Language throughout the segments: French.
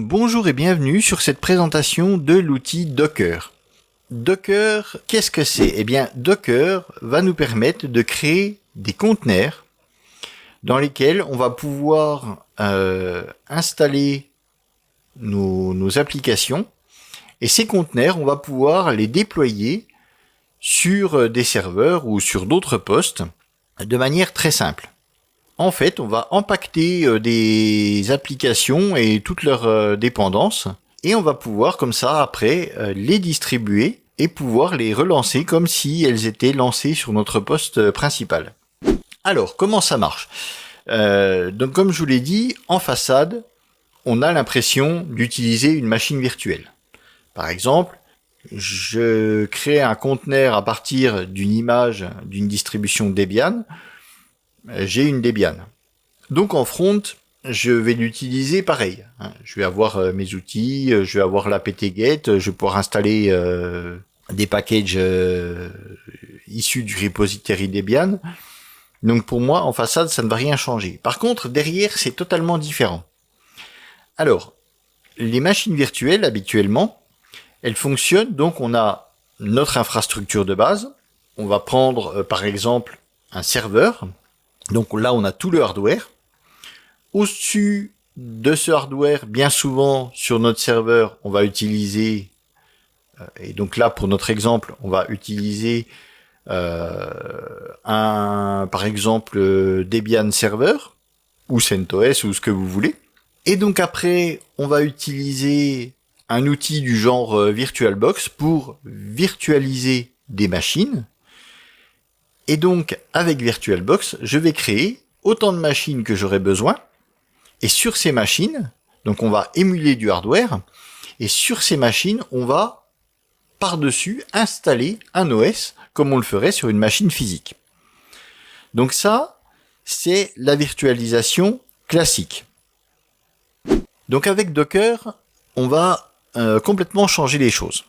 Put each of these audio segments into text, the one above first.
Bonjour et bienvenue sur cette présentation de l'outil Docker. Docker, qu'est-ce que c'est? Eh bien, Docker va nous permettre de créer des conteneurs dans lesquels on va pouvoir installer nos applications. Et ces conteneurs, on va pouvoir les déployer sur des serveurs ou sur d'autres postes de manière très simple. En fait, on va empaqueter des applications et toutes leurs dépendances et on va pouvoir comme ça après les distribuer et pouvoir les relancer comme si elles étaient lancées sur notre poste principal. Alors, comment ça marche? Donc comme je vous l'ai dit, en façade, on a l'impression d'utiliser une machine virtuelle. Par exemple, je crée un conteneur à partir d'une image d'une distribution Debian. J'ai une Debian. Donc en front, je vais l'utiliser pareil. Je vais avoir mes outils, je vais avoir l'apt-get, je vais pouvoir installer des packages issus du repository Debian. Donc pour moi, en façade, ça ne va rien changer. Par contre, derrière, c'est totalement différent. Alors, les machines virtuelles, habituellement, elles fonctionnent, donc on a notre infrastructure de base. On va prendre, par exemple, un serveur. Donc là, on a tout le hardware. Au-dessus de ce hardware, bien souvent, sur notre serveur, on va utiliser, et donc là, pour notre exemple, on va utiliser par exemple, Debian Server, ou CentOS, ou ce que vous voulez. Et donc après, on va utiliser un outil du genre VirtualBox pour virtualiser des machines. Et donc, avec VirtualBox, je vais créer autant de machines que j'aurai besoin. Et sur ces machines, donc on va émuler du hardware. Et sur ces machines, on va, par-dessus, installer un OS comme on le ferait sur une machine physique. Donc ça, c'est la virtualisation classique. Donc avec Docker, on va complètement changer les choses.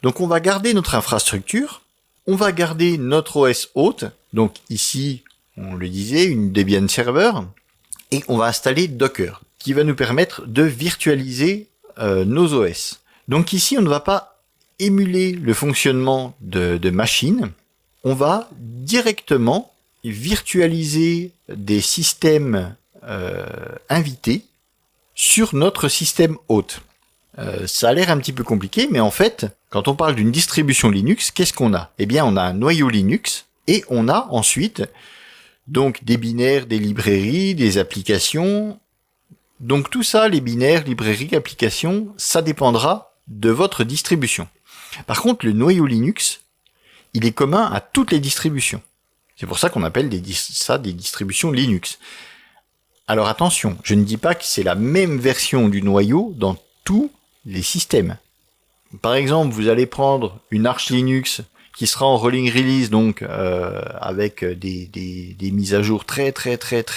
Donc on va garder notre infrastructure. On va garder notre OS hôte, donc ici, on le disait, une Debian Server, et on va installer Docker, qui va nous permettre de virtualiser nos OS. Donc ici, on ne va pas émuler le fonctionnement de machines, on va directement virtualiser des systèmes invités sur notre système hôte. Ça a l'air un petit peu compliqué, mais en fait, quand on parle d'une distribution Linux, qu'est-ce qu'on a? Eh bien, on a un noyau Linux, et on a ensuite donc des binaires, des librairies, des applications. Donc tout ça, les binaires, librairies, applications, ça dépendra de votre distribution. Par contre, le noyau Linux, il est commun à toutes les distributions. C'est pour ça qu'on appelle ça des distributions Linux. Alors attention, je ne dis pas que c'est la même version du noyau dans tous les systèmes. Par exemple, vous allez prendre une Arch Linux qui sera en rolling release, donc avec des mises à jour très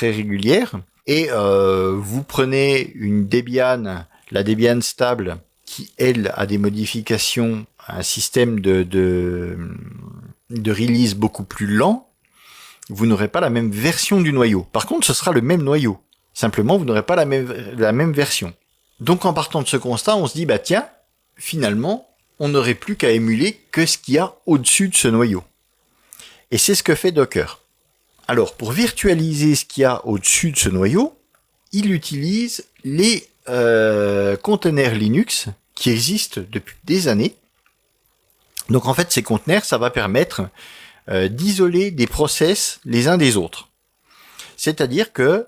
régulières, et vous prenez une Debian, la Debian stable, qui elle a des modifications, un système de release beaucoup plus lent. Vous n'aurez pas la même version du noyau. Par contre, ce sera le même noyau. Simplement, vous n'aurez pas la même version. Donc en partant de ce constat, on se dit, bah tiens, finalement, on n'aurait plus qu'à émuler que ce qu'il y a au-dessus de ce noyau. Et c'est ce que fait Docker. Alors, pour virtualiser ce qu'il y a au-dessus de ce noyau, il utilise les conteneurs Linux qui existent depuis des années. Donc en fait, ces conteneurs, ça va permettre d'isoler des process les uns des autres. C'est-à-dire que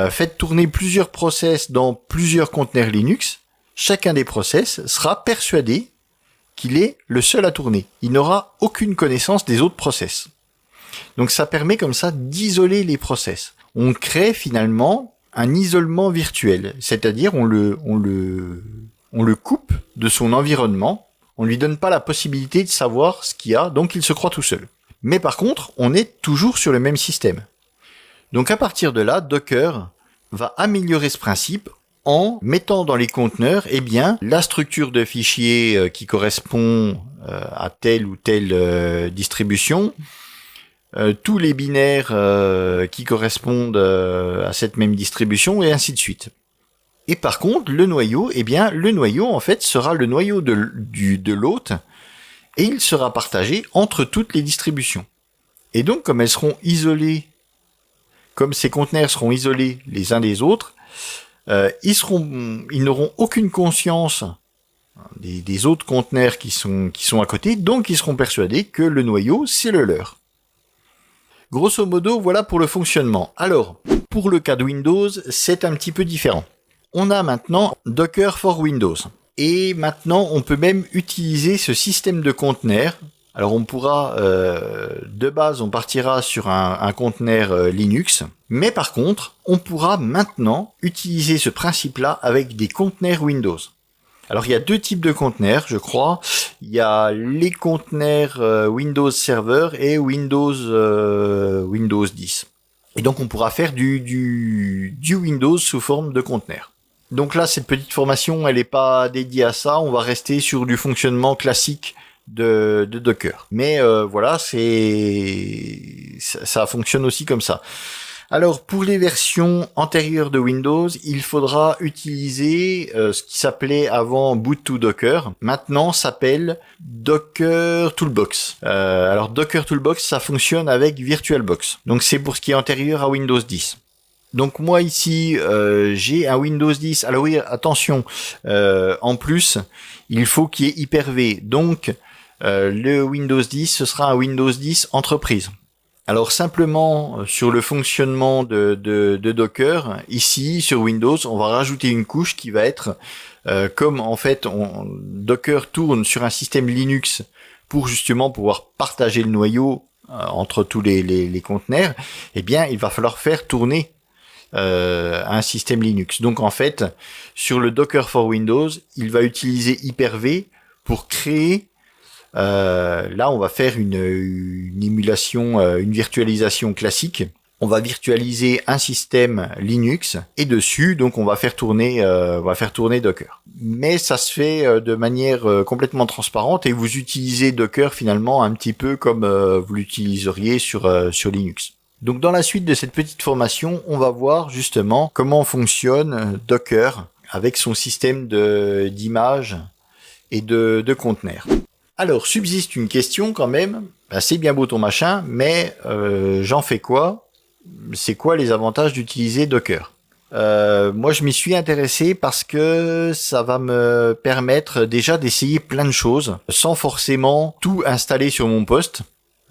faites tourner plusieurs process dans plusieurs conteneurs Linux, chacun des process sera persuadé qu'il est le seul à tourner. Il n'aura aucune connaissance des autres process. Donc ça permet comme ça d'isoler les process. On crée finalement un isolement virtuel, c'est-à-dire on le coupe de son environnement, on lui donne pas la possibilité de savoir ce qu'il y a, donc il se croit tout seul. Mais par contre, on est toujours sur le même système. Donc à partir de là, Docker va améliorer ce principe en mettant dans les conteneurs la structure de fichiers qui correspond à telle ou telle distribution, tous les binaires qui correspondent à cette même distribution, et ainsi de suite. Et par contre, le noyau, eh bien, le noyau, en fait, sera le noyau de l'hôte, et il sera partagé entre toutes les distributions. Et donc, comme elles seront isolées, comme ces conteneurs seront isolés les uns des autres, ils n'auront aucune conscience des autres conteneurs qui sont à côté, donc ils seront persuadés que le noyau, c'est le leur. Grosso modo, voilà pour le fonctionnement. Alors, pour le cas de Windows, c'est un petit peu différent. On a maintenant Docker for Windows. Et maintenant, on peut même utiliser ce système de conteneurs. Alors, on pourra, de base, on partira sur un conteneur Linux. Mais par contre, on pourra maintenant utiliser ce principe-là avec des conteneurs Windows. Alors, il y a deux types de conteneurs, je crois. Il y a les conteneurs Windows Server et Windows 10. Et donc, on pourra faire du Windows sous forme de conteneur. Donc là, cette petite formation, elle n'est pas dédiée à ça. On va rester sur du fonctionnement classique de Docker. Mais voilà, ça fonctionne aussi comme ça. Alors, pour les versions antérieures de Windows, il faudra utiliser ce qui s'appelait avant Boot to Docker. Maintenant, s'appelle Docker Toolbox. Alors, Docker Toolbox, ça fonctionne avec VirtualBox. Donc, c'est pour ce qui est antérieur à Windows 10. Donc, moi, ici, j'ai un Windows 10. Alors oui, attention, en plus, il faut qu'il y ait Hyper-V. Donc, le Windows 10, ce sera un Windows 10 entreprise. Alors simplement sur le fonctionnement de Docker, ici sur Windows, on va rajouter une couche qui va être comme en fait Docker tourne sur un système Linux pour justement pouvoir partager le noyau entre tous les conteneurs. Eh bien, il va falloir faire tourner un système Linux. Donc en fait, sur le Docker for Windows, il va utiliser Hyper-V pour créer là, on va faire une émulation, une virtualisation classique. On va virtualiser un système Linux et dessus, donc on va faire tourner Docker. Mais ça se fait de manière complètement transparente et vous utilisez Docker finalement un petit peu comme vous l'utiliseriez sur Linux. Donc dans la suite de cette petite formation, on va voir justement comment fonctionne Docker avec son système d'images et de conteneurs. Alors, subsiste une question quand même. Ben, c'est bien beau ton machin, mais j'en fais quoi? C'est quoi les avantages d'utiliser Docker? Moi, je m'y suis intéressé parce que ça va me permettre déjà d'essayer plein de choses sans forcément tout installer sur mon poste.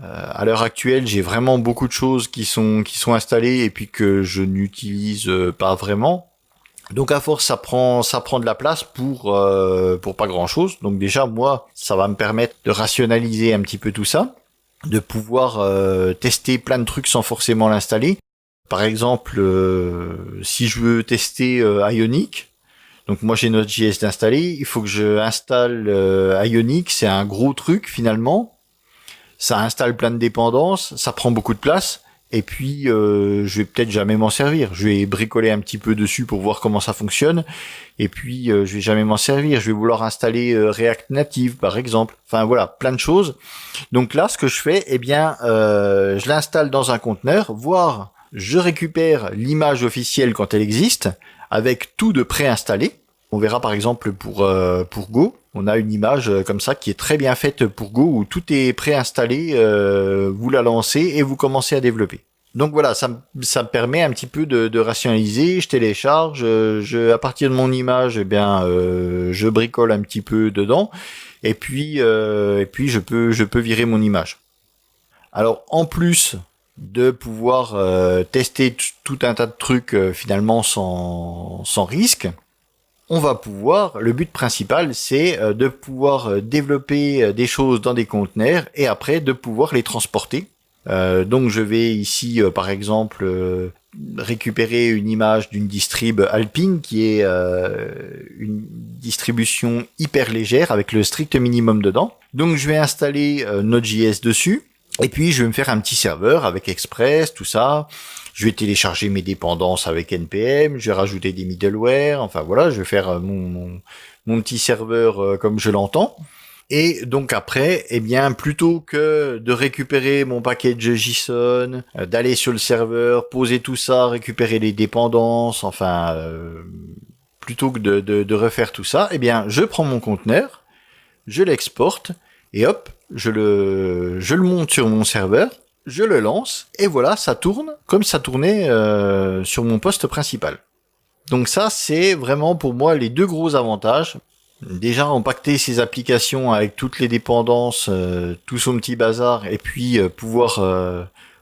À l'heure actuelle, j'ai vraiment beaucoup de choses qui sont installées et puis que je n'utilise pas vraiment. Donc à force, ça prend de la place pour pas grand chose. Donc déjà moi, ça va me permettre de rationaliser un petit peu tout ça, de pouvoir tester plein de trucs sans forcément l'installer. Par exemple, si je veux tester Ionic, donc moi j'ai Node.js d'installer, il faut que je installe Ionic, c'est un gros truc finalement. Ça installe plein de dépendances, ça prend beaucoup de place. Et puis, je vais peut-être jamais m'en servir. Je vais bricoler un petit peu dessus pour voir comment ça fonctionne. Et puis, je vais jamais m'en servir. Je vais vouloir installer React Native, par exemple. Enfin, voilà, plein de choses. Donc là, ce que je fais, eh bien, je l'installe dans un conteneur, voire je récupère l'image officielle quand elle existe, avec tout de préinstallé. On verra par exemple pour Go, on a une image comme ça qui est très bien faite pour Go où tout est préinstallé, vous la lancez et vous commencez à développer. Donc voilà, ça me permet un petit peu de rationaliser. Je télécharge, à partir de mon image, eh bien, je bricole un petit peu dedans et puis je peux virer mon image. Alors en plus de pouvoir tester tout un tas de trucs finalement sans risque. On va pouvoir, le but principal, c'est de pouvoir développer des choses dans des conteneurs et après de pouvoir les transporter. Donc je vais ici, par exemple, récupérer une image d'une distrib Alpine qui est une distribution hyper légère avec le strict minimum dedans. Donc je vais installer Node.js dessus et puis je vais me faire un petit serveur avec Express, tout ça. Je vais télécharger mes dépendances avec NPM, je vais rajouter des middleware, enfin voilà, je vais faire mon petit serveur comme je l'entends. Et donc après, eh bien, plutôt que de récupérer mon package JSON, d'aller sur le serveur, poser tout ça, récupérer les dépendances, enfin, plutôt que de refaire tout ça, eh bien, je prends mon conteneur, je l'exporte, et hop, je le monte sur mon serveur, je le lance, et voilà, ça tourne comme ça tournait sur mon poste principal. Donc ça, c'est vraiment pour moi les deux gros avantages. Déjà, empaqueter ses applications avec toutes les dépendances, tout son petit bazar, et puis pouvoir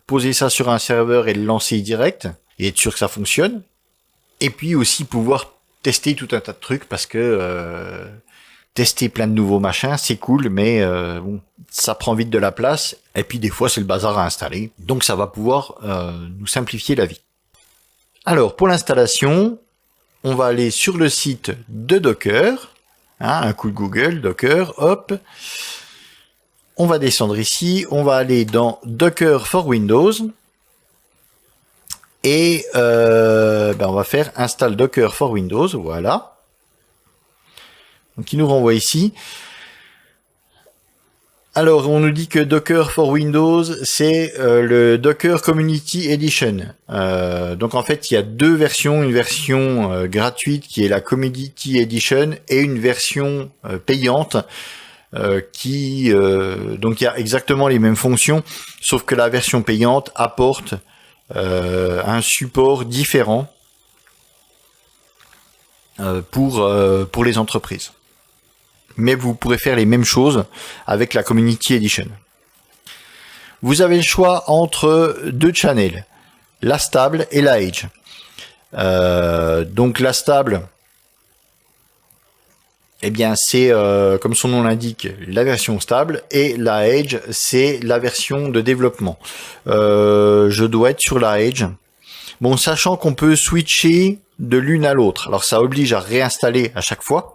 poser ça sur un serveur et le lancer direct, et être sûr que ça fonctionne. Et puis aussi pouvoir tester tout un tas de trucs, parce que tester plein de nouveaux machins, c'est cool, mais bon, ça prend vite de la place, et puis des fois c'est le bazar à installer. Donc ça va pouvoir nous simplifier la vie. Alors, pour l'installation, on va aller sur le site de Docker, un coup de Google, Docker, hop. On va descendre ici, on va aller dans Docker for Windows, et on va faire Install Docker for Windows, voilà. Donc il nous renvoie ici. Alors, on nous dit que Docker for Windows, c'est le Docker Community Edition. Donc en fait, il y a deux versions, une version gratuite qui est la Community Edition et une version payante qui donc il y a exactement les mêmes fonctions, sauf que la version payante apporte un support différent pour les entreprises. Mais vous pourrez faire les mêmes choses avec la Community Edition. Vous avez le choix entre deux channels, la stable et la Edge. Donc la stable, eh bien c'est comme son nom l'indique, la version stable, et la Edge, c'est la version de développement. Je dois être sur la Edge. Bon, sachant qu'on peut switcher de l'une à l'autre. Alors ça oblige à réinstaller à chaque fois,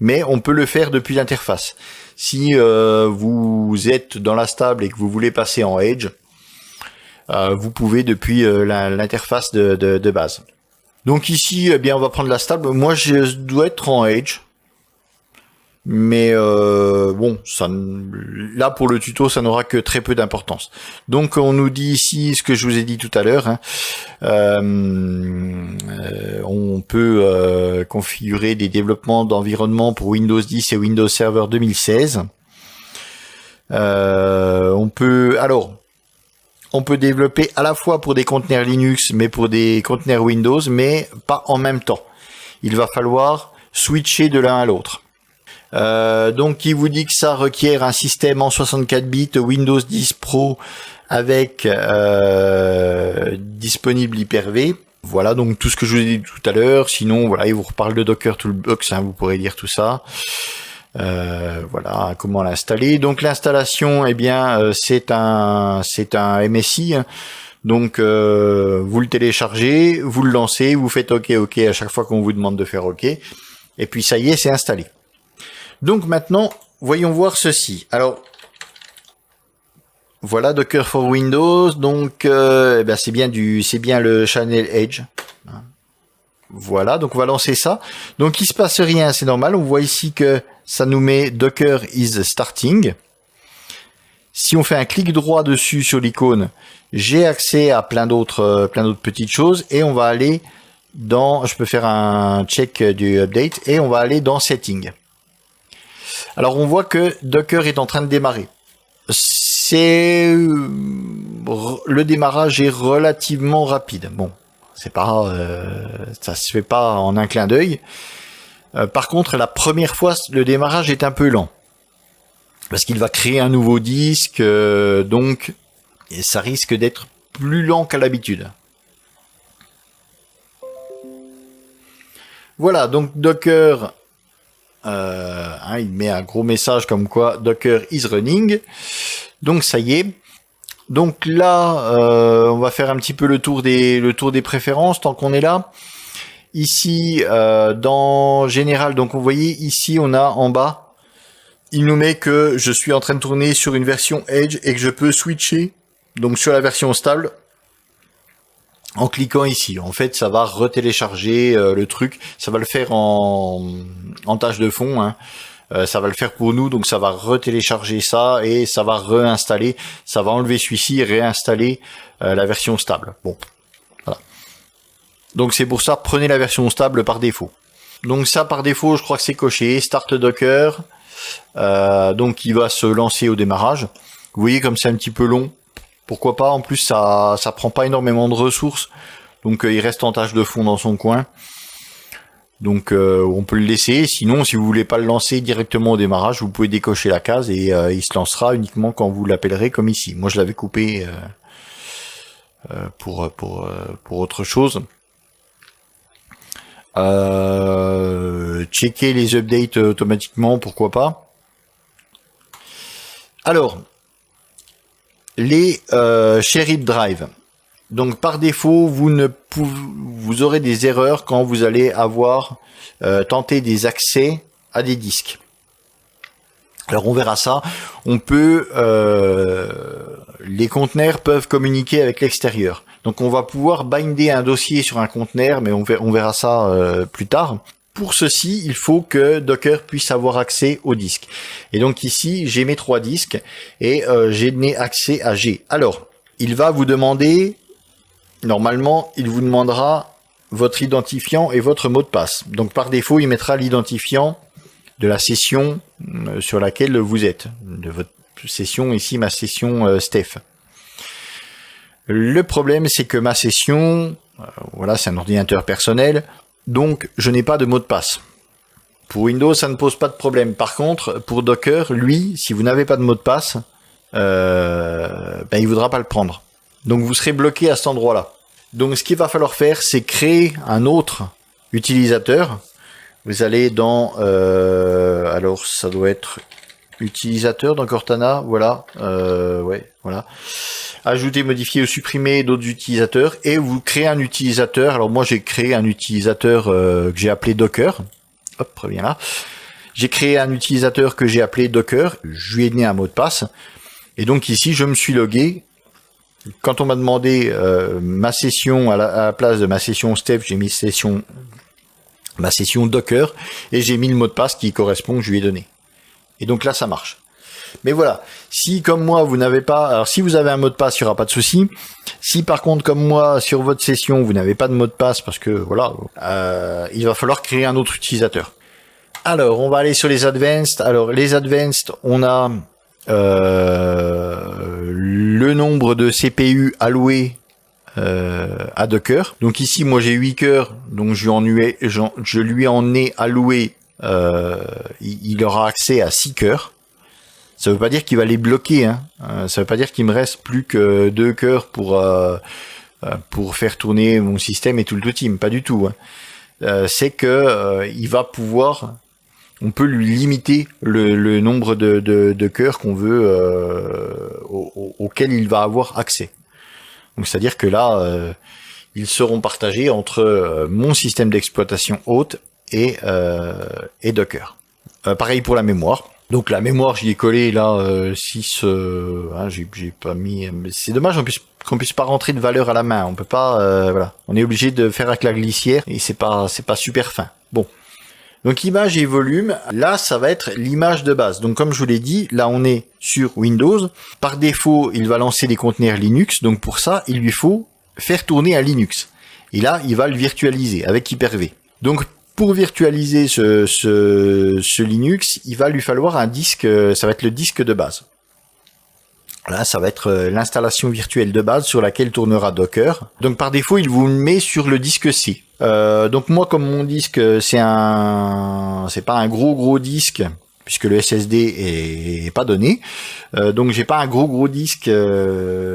mais on peut le faire depuis l'interface. Si vous êtes dans la stable et que vous voulez passer en Edge, vous pouvez depuis l'interface de base. Donc ici, eh bien, on va prendre la stable. Moi, je dois être en Edge. Mais bon, ça, là pour le tuto, ça n'aura que très peu d'importance. Donc on nous dit ici ce que je vous ai dit tout à l'heure. On peut configurer des développements d'environnement pour Windows 10 et Windows Server 2016. On peut développer à la fois pour des conteneurs Linux, mais pour des conteneurs Windows, mais pas en même temps. Il va falloir switcher de l'un à l'autre. Donc il vous dit que ça requiert un système en 64 bits Windows 10 Pro avec disponible Hyper-V. Voilà donc tout ce que je vous ai dit tout à l'heure. Sinon voilà, il vous reparle de Docker Toolbox, vous pourrez lire tout ça. Voilà comment l'installer. Donc l'installation, eh bien c'est un MSI. Donc vous le téléchargez, vous le lancez, vous faites OK à chaque fois qu'on vous demande de faire OK, et puis ça y est, c'est installé. Donc maintenant, voyons voir ceci. Alors, voilà Docker for Windows. Donc, c'est bien le channel Edge. Voilà, donc on va lancer ça. Donc il se passe rien, c'est normal. On voit ici que ça nous met Docker is starting. Si on fait un clic droit dessus sur l'icône, j'ai accès à plein d'autres petites choses, et on va aller dans, je peux faire un check du update, et on va aller dans Settings. Alors on voit que Docker est en train de démarrer. Le démarrage est relativement rapide. Bon, c'est pas, ça se fait pas en un clin d'œil. Par contre, la première fois, le démarrage est un peu lent parce qu'il va créer un nouveau disque, donc et ça risque d'être plus lent qu'à l'habitude. Voilà, donc Docker. Il met un gros message comme quoi Docker is running. Donc ça y est. Donc là, on va faire un petit peu le tour des préférences tant qu'on est là. Ici, dans Général, donc vous voyez ici, on a en bas, il nous met que je suis en train de tourner sur une version Edge et que je peux switcher donc sur la version stable. En cliquant ici, en fait, ça va retélécharger le truc. Ça va le faire en tâche de fond. Ça va le faire pour nous, donc ça va retélécharger ça et ça va réinstaller. Ça va enlever celui-ci et réinstaller la version stable. Bon, voilà. Donc c'est pour ça, prenez la version stable par défaut. Donc ça par défaut, je crois que c'est coché. Start Docker. Donc il va se lancer au démarrage. Vous voyez comme c'est un petit peu long. Pourquoi pas? En plus ça prend pas énormément de ressources. Donc il reste en tâche de fond dans son coin. Donc on peut le laisser. Sinon, si vous voulez pas le lancer directement au démarrage, vous pouvez décocher la case et il se lancera uniquement quand vous l'appellerez, comme ici. Moi je l'avais coupé pour autre chose. Checker les updates automatiquement, pourquoi pas. Alors, les shared drive. Donc par défaut, vous aurez des erreurs quand vous allez avoir tenté des accès à des disques. Alors on verra ça. On peut, les conteneurs peuvent communiquer avec l'extérieur. Donc on va pouvoir binder un dossier sur un conteneur, mais on verra ça plus tard. Pour ceci, il faut que Docker puisse avoir accès au disque. Et donc ici, j'ai mes 3 disques et j'ai donné accès à G. Alors, il va vous demander, normalement, il vous demandera votre identifiant et votre mot de passe. Donc par défaut, il mettra l'identifiant de la session sur laquelle vous êtes, de votre session, ici ma session Steph. Le problème, c'est que ma session, voilà, c'est un ordinateur personnel, donc je n'ai pas de mot de passe. Pour Windows, ça ne pose pas de problème. Par contre, pour Docker, lui, si vous n'avez pas de mot de passe, il voudra pas le prendre. Donc vous serez bloqué à cet endroit-là. Donc ce qu'il va falloir faire, c'est créer un autre utilisateur. Vous allez dans, alors ça doit être utilisateur dans Cortana, voilà, voilà. Ajouter, modifier ou supprimer d'autres utilisateurs et vous créez un utilisateur. Alors moi j'ai créé un utilisateur que j'ai appelé Docker. Hop, reviens là. J'ai créé un utilisateur que j'ai appelé Docker. Je lui ai donné un mot de passe. Et donc ici je me suis logué. Quand on m'a demandé ma session à la place de ma session Steph, j'ai mis ma session Docker et j'ai mis le mot de passe qui correspond que je lui ai donné. Et donc là ça marche. Mais voilà, si comme moi vous n'avez pas, alors si vous avez un mot de passe, il n'y aura pas de souci. Si par contre comme moi sur votre session vous n'avez pas de mot de passe parce que voilà, il va falloir créer un autre utilisateur. Alors on va aller sur les advanced. Alors les advanced, on a le nombre de CPU alloués à Docker. Donc ici moi j'ai 8 cœurs, donc je lui en ai alloué, il aura accès à 6 cœurs. Ça veut pas dire qu'il va les bloquer, hein. Ça veut pas dire qu'il me reste plus que 2 cœurs pour faire tourner mon système et tout le team, pas du tout, hein. C'est que il va pouvoir, on peut lui limiter le nombre de cœurs qu'on veut, auquel il va avoir accès. Donc c'est-à-dire que là, ils seront partagés entre mon système d'exploitation hôte et Docker. Pareil pour la mémoire. Donc la mémoire, j'y ai collé là 6. J'ai pas mis. C'est dommage qu'on puisse pas rentrer de valeur à la main. On peut pas. Voilà. On est obligé de faire avec la glissière et c'est pas super fin. Bon. Donc image et volume. Là, ça va être l'image de base. Donc comme je vous l'ai dit, là on est sur Windows. Par défaut, il va lancer des conteneurs Linux. Donc pour ça, il lui faut faire tourner un Linux. Et là, il va le virtualiser avec Hyper-V. Donc pour virtualiser ce Linux, il va lui falloir un disque, ça va être le disque de base. Là, ça va être l'installation virtuelle de base sur laquelle tournera Docker. Donc par défaut, il vous met sur le disque C. Donc moi, comme mon disque, c'est pas un gros disque, puisque le SSD est pas donné. Donc j'ai pas un gros disque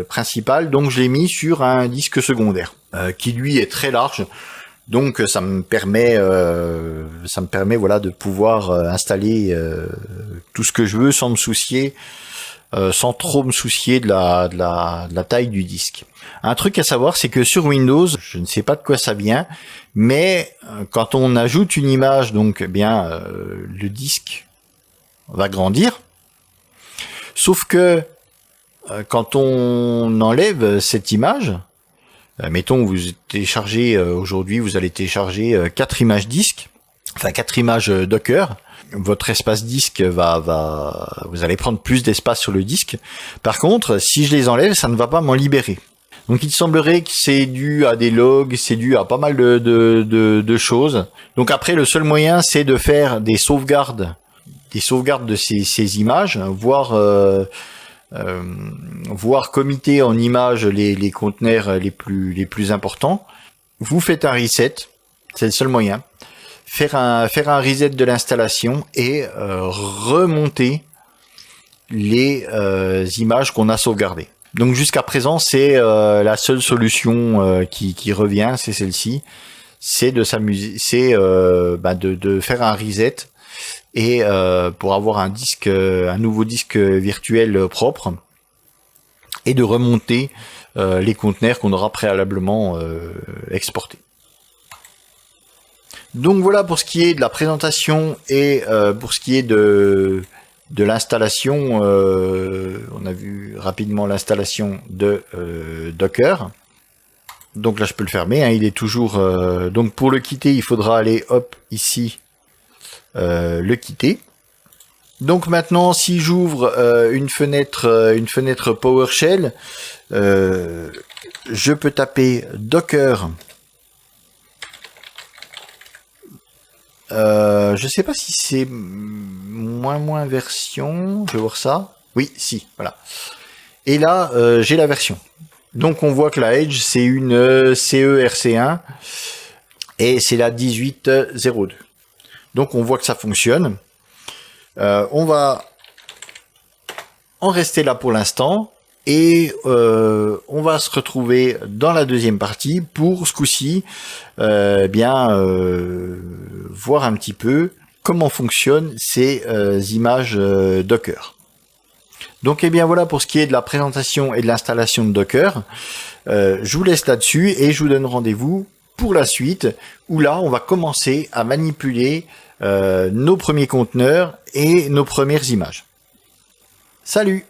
principal, donc je l'ai mis sur un disque secondaire, qui lui est très large. Donc ça me permet voilà de pouvoir installer tout ce que je veux sans me soucier, sans trop me soucier de la taille du disque. Un truc à savoir, c'est que sur Windows, je ne sais pas de quoi ça vient, mais quand on ajoute une image, donc le disque va grandir. Sauf que quand on enlève cette image, mettons, vous téléchargez aujourd'hui, vous allez télécharger 4 images disques, enfin 4 images Docker. Votre espace disque vous allez prendre plus d'espace sur le disque. Par contre, si je les enlève, ça ne va pas m'en libérer. Donc il semblerait que c'est dû à des logs, c'est dû à pas mal de choses. Donc après, le seul moyen, c'est de faire des sauvegardes de ces images, voire commiter en images les conteneurs les plus importants. Vous faites un reset, c'est le seul moyen. Faire un reset de l'installation et remonter les images qu'on a sauvegardées. Donc jusqu'à présent, c'est la seule solution qui revient, c'est celle-ci, c'est de s'amuser, c'est de faire un reset et pour avoir un nouveau disque virtuel propre et de remonter les conteneurs qu'on aura préalablement exportés. Donc voilà pour ce qui est de la présentation et pour ce qui est de l'installation. On a vu rapidement l'installation de Docker. Donc là je peux le fermer, hein, il est toujours... donc pour le quitter, il faudra aller hop ici, le quitter. Donc maintenant, si j'ouvre une fenêtre PowerShell, je peux taper Docker. Je sais pas si c'est moins version. Je vais voir ça. Oui, si, voilà. Et là, j'ai la version. Donc on voit que la Edge c'est une CERC1 et c'est la 18.02. Donc on voit que ça fonctionne. On va en rester là pour l'instant. Et on va se retrouver dans la deuxième partie pour ce coup-ci voir un petit peu comment fonctionnent ces images Docker. Donc et bien voilà pour ce qui est de la présentation et de l'installation de Docker. Je vous laisse là-dessus et je vous donne rendez-vous pour la suite où là on va commencer à manipuler nos premiers conteneurs et nos premières images. Salut!